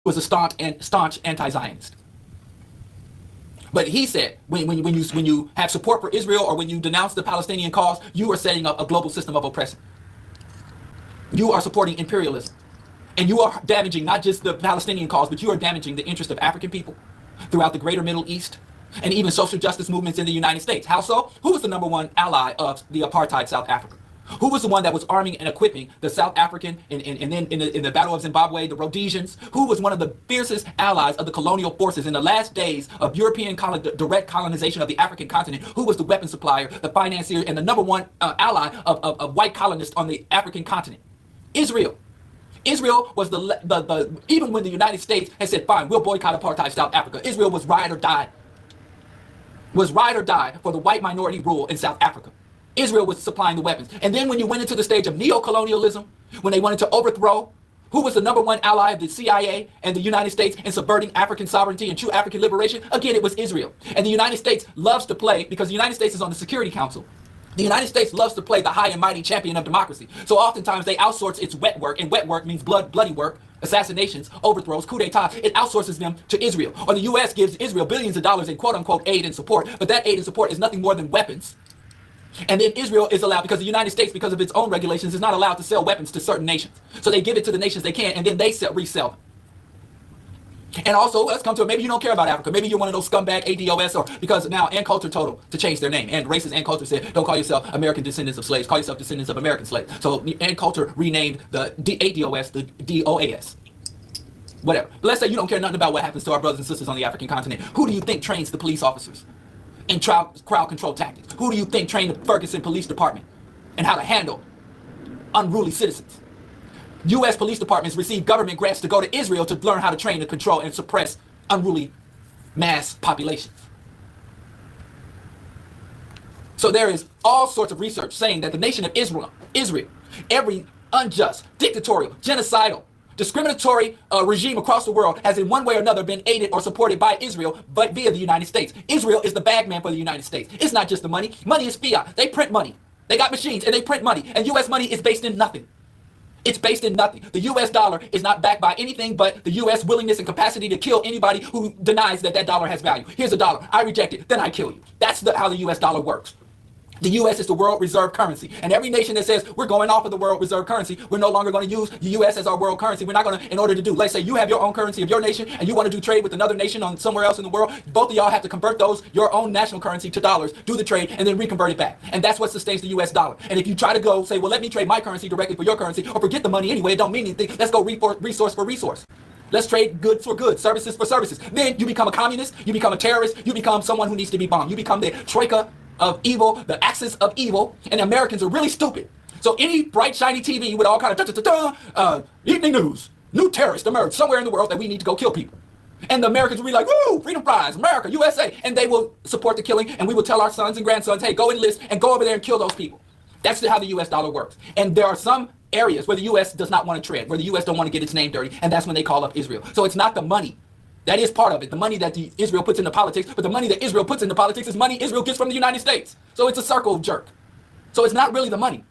was a staunch anti-Zionist. But he said, when you have support for Israel or when you denounce the Palestinian cause, you are setting up a global system of oppression. You are supporting imperialism. And you are damaging not just the Palestinian cause, but you are damaging the interest of African people throughout the greater Middle East and even social justice movements in the United States. How so? Who was the number one ally of the apartheid South Africa? Who was the one that was arming and equipping the South African and then in the Battle of Zimbabwe, the Rhodesians? Who was one of the fiercest allies of the colonial forces in the last days of European direct colonization of the African continent? Who was the weapon supplier, the financier, and the number one ally of white colonists on the African continent? Israel. Israel was even when the United States had said, fine, we'll boycott apartheid South Africa, Israel was ride or die. Was ride or die for the white minority rule in South Africa. Israel was supplying the weapons. And then when you went into the stage of neo-colonialism, when they wanted to overthrow, who was the number one ally of the CIA and the United States in subverting African sovereignty and true African liberation? Again, it was Israel. And the United States loves to play, because the United States is on the Security Council, the United States loves to play the high and mighty champion of democracy. So oftentimes they outsource its wet work, and wet work means bloody work, assassinations, overthrows, coup d'etat. It outsources them to Israel. Or the U.S. gives Israel billions of dollars in quote-unquote aid and support, but that aid and support is nothing more than weapons. And then Israel is allowed, because the United States, because of its own regulations, is not allowed to sell weapons to certain nations. So they give it to the nations they can, and then they resell them. And also, let's come to it. Maybe you don't care about Africa. Maybe you're one of those scumbag ADOS, or because now Ann Coulter told them to change their name. And racist Ann Coulter said, don't call yourself American descendants of slaves, call yourself descendants of American slaves. So Ann Coulter renamed the ADOS the DOAS. Whatever. But let's say you don't care nothing about what happens to our brothers and sisters on the African continent. Who do you think trains the police officers in crowd control tactics? Who do you think trained the Ferguson Police Department and how to handle unruly citizens? U.S. police departments receive government grants to go to Israel to learn how to train and control and suppress unruly mass populations. So there is all sorts of research saying that the nation of Israel, every unjust, dictatorial, genocidal, discriminatory regime across the world has in one way or another been aided or supported by Israel, but via the United States. Israel is the bagman for the United States. It's not just the money. Money is fiat. They print money. They got machines and they print money. And U.S. money is based in nothing. It's based in nothing. The U.S. dollar is not backed by anything but the U.S. willingness and capacity to kill anybody who denies that that dollar has value. Here's a dollar. I reject it. Then I kill you. That's how the U.S. dollar works. The U.S. is the world reserve currency. And every nation that says we're going off of the world reserve currency, we're no longer going to use the U.S. as our world currency. We're not going to, in order to do, let's say you have your own currency of your nation and you want to do trade with another nation on somewhere else in the world, both of y'all have to convert your own national currency to dollars, do the trade, and then reconvert it back. And that's what sustains the U.S. dollar. And if you try to go say, well, let me trade my currency directly for your currency, or forget the money anyway, it don't mean anything. Let's go resource for resource. Let's trade goods for goods, services for services. Then you become a communist, you become a terrorist, you become someone who needs to be bombed. You become the troika of evil, the axis of evil, and Americans are really stupid. So any bright, shiny TV with all kind of evening news, new terrorist emerged somewhere in the world that we need to go kill people. And the Americans will be like, woo, freedom prize, America, USA. And they will support the killing, and we will tell our sons and grandsons, hey, go enlist and go over there and kill those people. That's how the U.S. dollar works. And there are some areas where the U.S. does not want to tread, where the U.S. don't want to get its name dirty, and that's when they call up Israel. So it's not the money. That is part of it, the money that Israel puts into politics, but the money that Israel puts into politics is money Israel gets from the United States. So it's a circle jerk. So it's not really the money.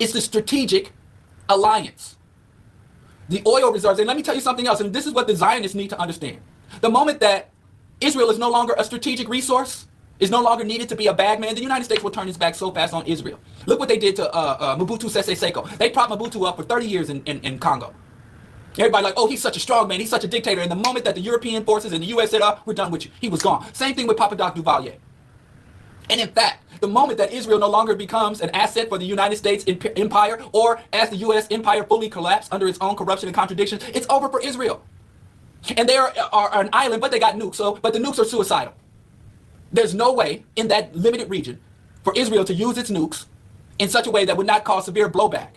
It's the strategic alliance. The oil reserves, and let me tell you something else, and this is what the Zionists need to understand. The moment that Israel is no longer a strategic resource, is no longer needed to be a bagman, the United States will turn its back so fast on Israel. Look what they did to Mobutu Sese Seko. They propped Mobutu up for 30 years in Congo. Everybody like, oh, he's such a strong man, he's such a dictator. And the moment that the European forces and the U.S. said, oh, we're done with you, he was gone. Same thing with Papa Doc Duvalier. And in fact, the moment that Israel no longer becomes an asset for the United States empire, or as the U.S. empire fully collapsed under its own corruption and contradictions, it's over for Israel. And they are an island, but they got nukes. But the nukes are suicidal. There's no way in that limited region for Israel to use its nukes in such a way that would not cause severe blowback.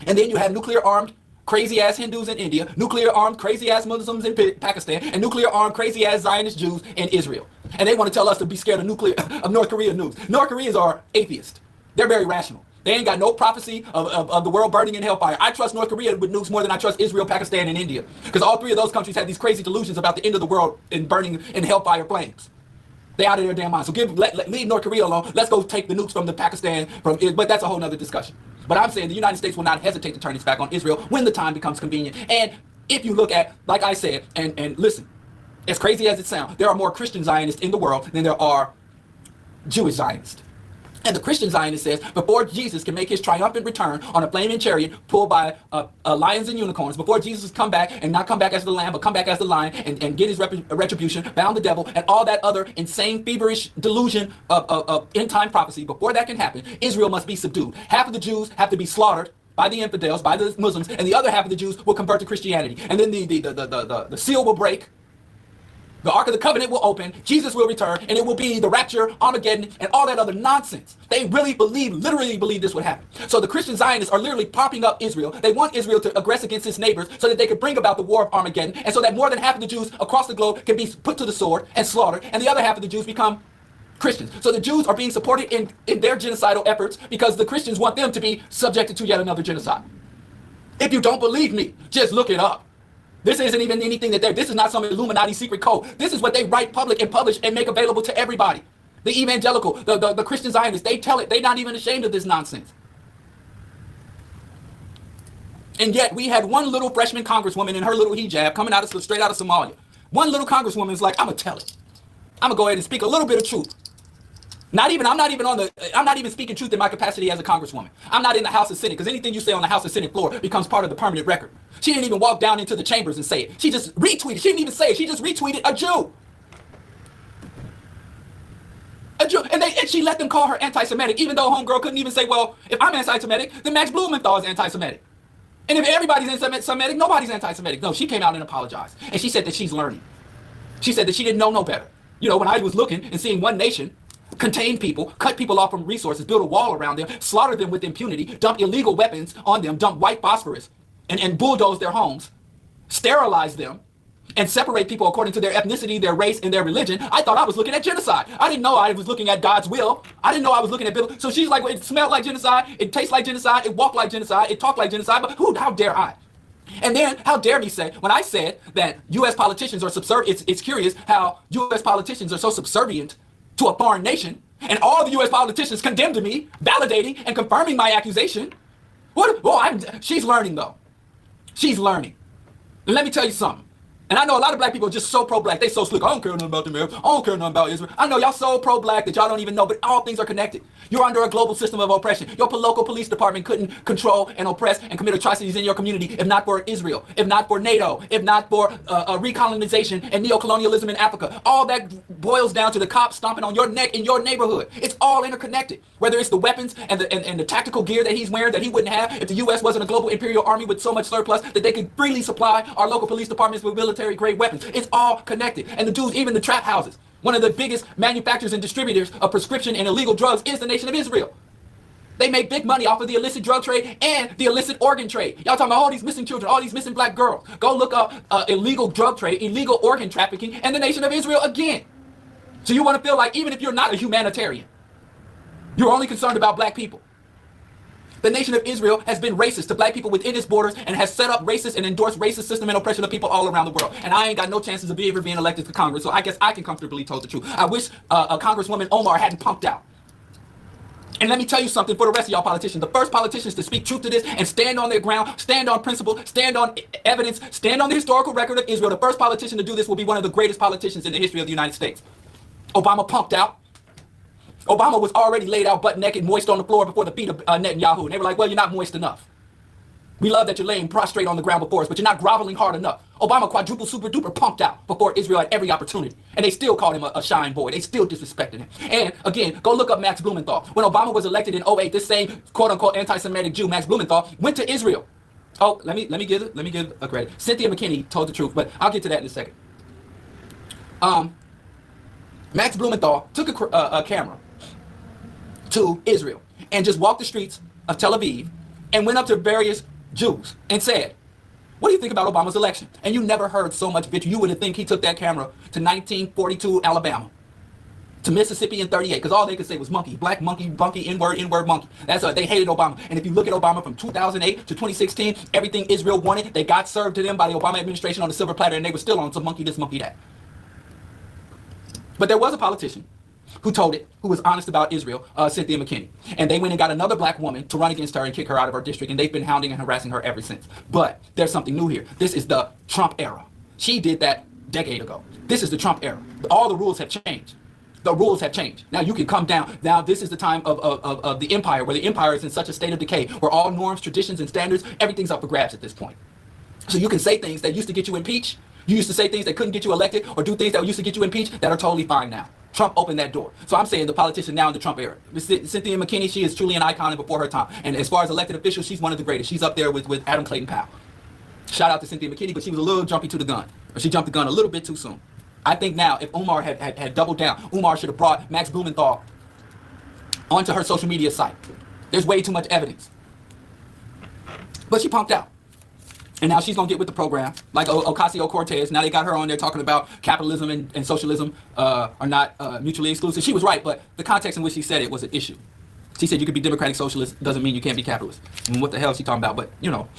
And then you have nuclear-armed crazy-ass Hindus in India, nuclear-armed crazy-ass Muslims in Pakistan, and nuclear-armed crazy-ass Zionist Jews in Israel. And they want to tell us to be scared of North Korea nukes. North Koreans are atheists. They're very rational. They ain't got no prophecy of the world burning in hellfire. I trust North Korea with nukes more than I trust Israel, Pakistan, and India. Because all three of those countries have these crazy delusions about the end of the world and burning in hellfire flames. They out of their damn minds. So leave North Korea alone. Let's go take the nukes from the Pakistan, but that's a whole nother discussion. But I'm saying the United States will not hesitate to turn its back on Israel when the time becomes convenient. And if you look at, like I said, and listen, as crazy as it sounds, there are more Christian Zionists in the world than there are Jewish Zionists. And the Christian Zionist says, before Jesus can make his triumphant return on a flaming chariot pulled by lions and unicorns, before Jesus come back and not come back as the lamb, but come back as the lion and get his retribution, bound the devil, and all that other insane, feverish delusion of end-time prophecy, before that can happen, Israel must be subdued. Half of the Jews have to be slaughtered by the infidels, by the Muslims, and the other half of the Jews will convert to Christianity. And then the seal will break. The Ark of the Covenant will open, Jesus will return, and it will be the rapture, Armageddon, and all that other nonsense. They really literally believe this would happen. So the Christian Zionists are literally propping up Israel. They want Israel to aggress against its neighbors so that they could bring about the war of Armageddon, and so that more than half of the Jews across the globe can be put to the sword and slaughtered, and the other half of the Jews become Christians. So the Jews are being supported in their genocidal efforts because the Christians want them to be subjected to yet another genocide. If you don't believe me, just look it up. This isn't even anything this is not some Illuminati secret code. This is what they write public and publish and make available to everybody. The evangelical, the Christian Zionists, they tell it. They're not even ashamed of this nonsense. And yet we had one little freshman congresswoman in her little hijab coming straight out of Somalia. One little congresswoman is like, I'm gonna tell it. I'm gonna go ahead and speak a little bit of truth. I'm not even speaking truth in my capacity as a congresswoman. I'm not in the House and Senate, because anything you say on the House and Senate floor becomes part of the permanent record. She didn't even walk down into the chambers and say it. She just retweeted. She didn't even say it. She just retweeted a Jew. A Jew. And she let them call her anti-Semitic, even though homegirl couldn't even say, well, if I'm anti-Semitic, then Max Blumenthal is anti-Semitic. And if everybody's anti-Semitic, nobody's anti-Semitic. No, she came out and apologized. And she said that she's learning. She said that she didn't know no better. You know, when I was looking and seeing one nation contain people, cut people off from resources, build a wall around them, slaughter them with impunity, dump illegal weapons on them, dump white phosphorus, and bulldoze their homes, sterilize them, and separate people according to their ethnicity, their race, and their religion, I thought I was looking at genocide. I didn't know I was looking at God's will. I didn't know I was looking at biblical. So she's like, well, it smelled like genocide, it tastes like genocide, it walked like genocide, it talked like genocide, but how dare I? And then, how dare me say, when I said that U.S. politicians are subservient, it's curious how U.S. politicians are so subservient to a foreign nation, and all the U.S. politicians condemned me, validating and confirming my accusation. She's learning, though. She's learning. And let me tell you something. And I know a lot of black people are just so pro-black. They so slick. I don't care nothing about the Arabs. I don't care nothing about Israel. I know y'all so pro-black that y'all don't even know, but all things are connected. You're under a global system of oppression. Your local police department couldn't control and oppress and commit atrocities in your community if not for Israel, if not for NATO, if not for recolonization and neocolonialism in Africa. All that boils down to the cops stomping on your neck in your neighborhood. It's all interconnected. Whether it's the weapons and the tactical gear that he's wearing that he wouldn't have if the U.S. wasn't a global imperial army with so much surplus that they could freely supply our local police departments with military-grade weapons. It's all connected. And the dudes, even the trap houses, one of the biggest manufacturers and distributors of prescription and illegal drugs is the nation of Israel. They make big money off of the illicit drug trade and the illicit organ trade. Y'all talking about all these missing children, all these missing black girls. Go look up illegal drug trade, illegal organ trafficking, and the nation of Israel again. So you want to feel like even if you're not a humanitarian, you're only concerned about black people. The nation of Israel has been racist to black people within its borders and has set up racist and endorsed racist system and oppression of people all around the world. And I ain't got no chances of ever being elected to Congress, so I guess I can comfortably tell the truth. I wish a Congresswoman Omar hadn't pumped out. And let me tell you something for the rest of y'all politicians. The first politicians to speak truth to this and stand on their ground, stand on principle, stand on evidence, stand on the historical record of Israel, the first politician to do this will be one of the greatest politicians in the history of the United States. Obama pumped out. Obama was already laid out butt naked, moist on the floor before the feet of Netanyahu. And they were like, well, you're not moist enough. We love that you're laying prostrate on the ground before us, but you're not groveling hard enough. Obama quadruple super duper pumped out before Israel had every opportunity. And they still called him a shine boy. They still disrespected him. And again, go look up Max Blumenthal. When Obama was elected in 2008, this same quote unquote anti-Semitic Jew, Max Blumenthal, went to Israel. Oh, let me give a credit. Cynthia McKinney told the truth, but I'll get to that in a second. Max Blumenthal took a camera to Israel and just walked the streets of Tel Aviv and went up to various Jews and said, what do you think about Obama's election? And you never heard so much bitch. You would think he took that camera to 1942 Alabama, to Mississippi in 38, because all they could say was monkey, black monkey, bunky, N-word, monkey. That's what they hated Obama. And if you look at Obama from 2008 to 2016, everything Israel wanted, they got served to them by the Obama administration on the silver platter, and they were still on some monkey this, monkey that. But there was a politician who told it, who was honest about Israel, Cynthia McKinney. And they went and got another black woman to run against her and kick her out of her district, and they've been hounding and harassing her ever since. But there's something new here. This is the Trump era. She did that a decade ago. This is the Trump era. All the rules have changed. The rules have changed. Now you can come down. Now this is the time of the empire, where the empire is in such a state of decay, where all norms, traditions, and standards, everything's up for grabs at this point. So you can say things that used to get you impeached. You used to say things that couldn't get you elected, or do things that used to get you impeached that are totally fine now. Trump opened that door. So I'm saying the politician now in the Trump era. Cynthia McKinney, she is truly an icon and before her time. And as far as elected officials, she's one of the greatest. She's up there with Adam Clayton Powell. Shout out to Cynthia McKinney, but she was a little jumpy to the gun. Or she jumped the gun a little bit too soon. I think now, if Umar had doubled down, Umar should have brought Max Blumenthal onto her social media site. There's way too much evidence. But she punked out. And now she's going to get with the program, like Ocasio-Cortez. Now they got her on there talking about capitalism and socialism are not mutually exclusive. She was right, but the context in which she said it was an issue. She said you could be democratic socialist, doesn't mean you can't be capitalist. And what the hell is she talking about? But, you know,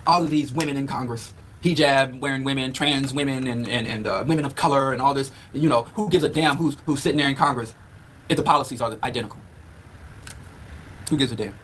all of these women in Congress, hijab wearing women, trans women, and women of color and all this, you know, who gives a damn who's sitting there in Congress if the policies are identical? Who gives a damn?